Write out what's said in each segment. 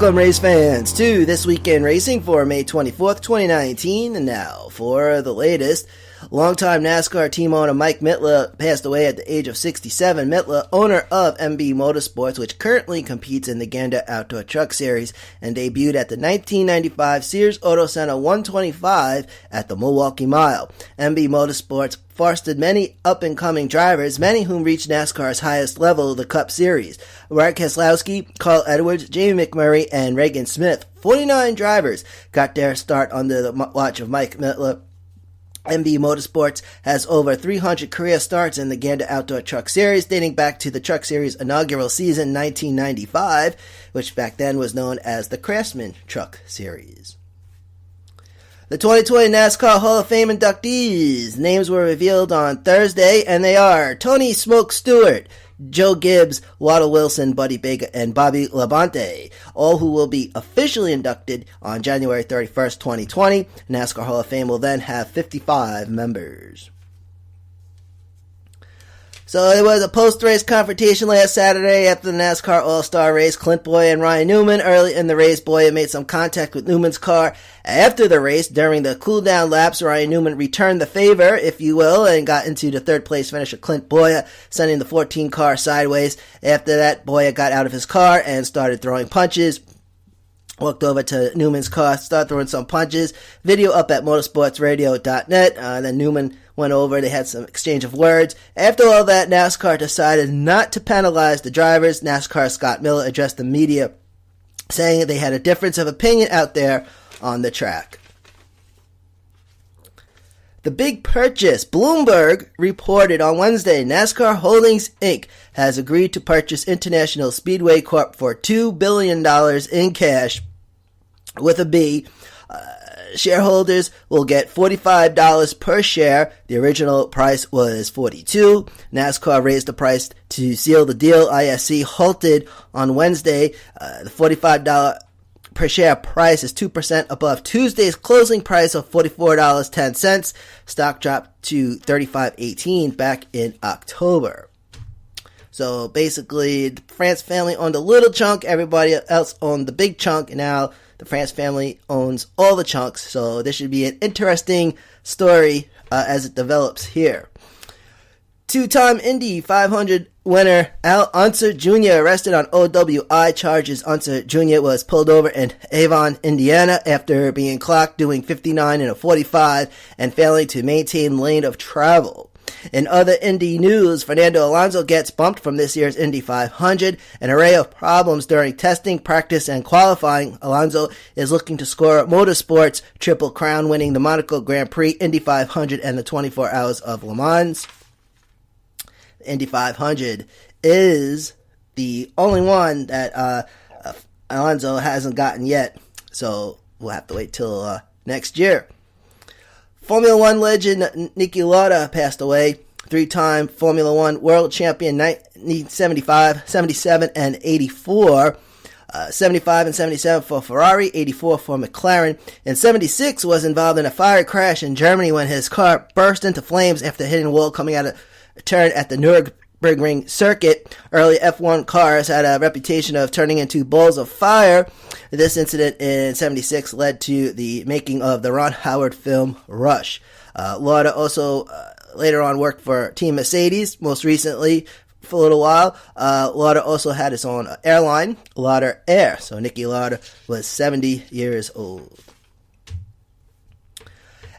Welcome, race fans, to This Weekend Racing for May 24th, 2019. And now, for the latest, longtime NASCAR team owner Mike Mitla passed away at the age of 67. Mitla, owner of MB Motorsports, which currently competes in the Gander Outdoor Truck Series, and debuted at the 1995 Sears Auto Center 125 at the Milwaukee Mile. MB Motorsports fostered many up-and-coming drivers, many whom reached NASCAR's highest level, the Cup Series. Mark Keselowski, Carl Edwards, Jamie McMurray, and Regan Smith, 49 drivers, got their start under the watch of Mike Mitla. MB Motorsports has over 300 career starts in the Gander Outdoor Truck Series, dating back to the Truck Series' inaugural season, 1995, which back then was known as the Craftsman Truck Series. The 2020 NASCAR Hall of Fame inductees. Names were revealed on Thursday, and they are Tony Smoke Stewart, Joe Gibbs, Waddle Wilson, Buddy Baker, and Bobby Labonte, all who will be officially inducted on January 31st, 2020. NASCAR Hall of Fame will then have 55 members. So there was a post-race confrontation last Saturday after the NASCAR All-Star race. Clint Boyer and Ryan Newman. Early in the race, Boyer made some contact with Newman's car. After the race, during the cool-down laps, Ryan Newman returned the favor, if you will, and got into the third-place finisher Clint Boyer, sending the 14 car sideways. After that, Boyer got out of his car and started throwing punches. Walked over to Newman's car, started throwing some punches. Video up at motorsportsradio.net. Then Newman went over. They had some exchange of words. After all that, NASCAR decided not to penalize the drivers. NASCAR Scott Miller addressed the media, saying they had a difference of opinion out there on the track. The big purchase. Bloomberg reported on Wednesday NASCAR Holdings, Inc. has agreed to purchase International Speedway Corp. for $2 billion in cash with a B. Shareholders will get $45 per share. The original price was $42. NASCAR raised the price to seal the deal. ISC halted on Wednesday. The $45 per share price is 2% above Tuesday's closing price of $44.10. Stock dropped to $35.18 back in October. So basically, the France family owned a little chunk, everybody else owned the big chunk, and now the France family owns all the chunks. So this should be an interesting story as it develops here. Two-time Indy 500 winner Al Unser Jr. arrested on OWI charges. Unser Jr. was pulled over in Avon, Indiana after being clocked doing 59 in a 45 and failing to maintain lane of travel. In other Indy news, Fernando Alonso gets bumped from this year's Indy 500. An array of problems during testing, practice, and qualifying. Alonso is looking to score Motorsports' Triple Crown, winning the Monaco Grand Prix, Indy 500, and the 24 Hours of Le Mans. Indy 500 is the only one that Alonso hasn't gotten yet, so we'll have to wait till next year. Formula One legend Niki Lauda passed away. Three-time Formula One world champion 1975, 77, and 84. 75 and 77 for Ferrari, 84 for McLaren. In 76 was involved in a fire crash in Germany when his car burst into flames after hitting a wall coming out of a turn at the Nürburgring circuit. Early F1 cars had a reputation of turning into balls of fire. This incident in 76 led to the making of the Ron Howard film Rush. Lauda also later on worked for Team Mercedes, most recently for a little while. Lauda also had his own airline, Lauda Air. So Niki Lauda was 70 years old.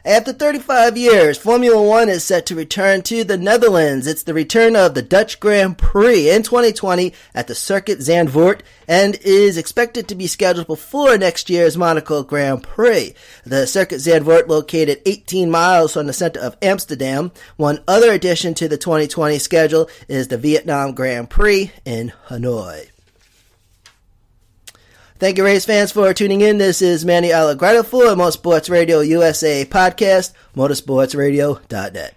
After 35 years, Formula One is set to return to the Netherlands. It's the return of the Dutch Grand Prix in 2020 at the Circuit Zandvoort and is expected to be scheduled before next year's Monaco Grand Prix. The Circuit Zandvoort, located 18 miles from the center of Amsterdam. One other addition to the 2020 schedule is the Vietnam Grand Prix in Hanoi. Thank you, race fans, for tuning in. This is Manny Allegretto for Motorsports Radio USA podcast, motorsportsradio.net.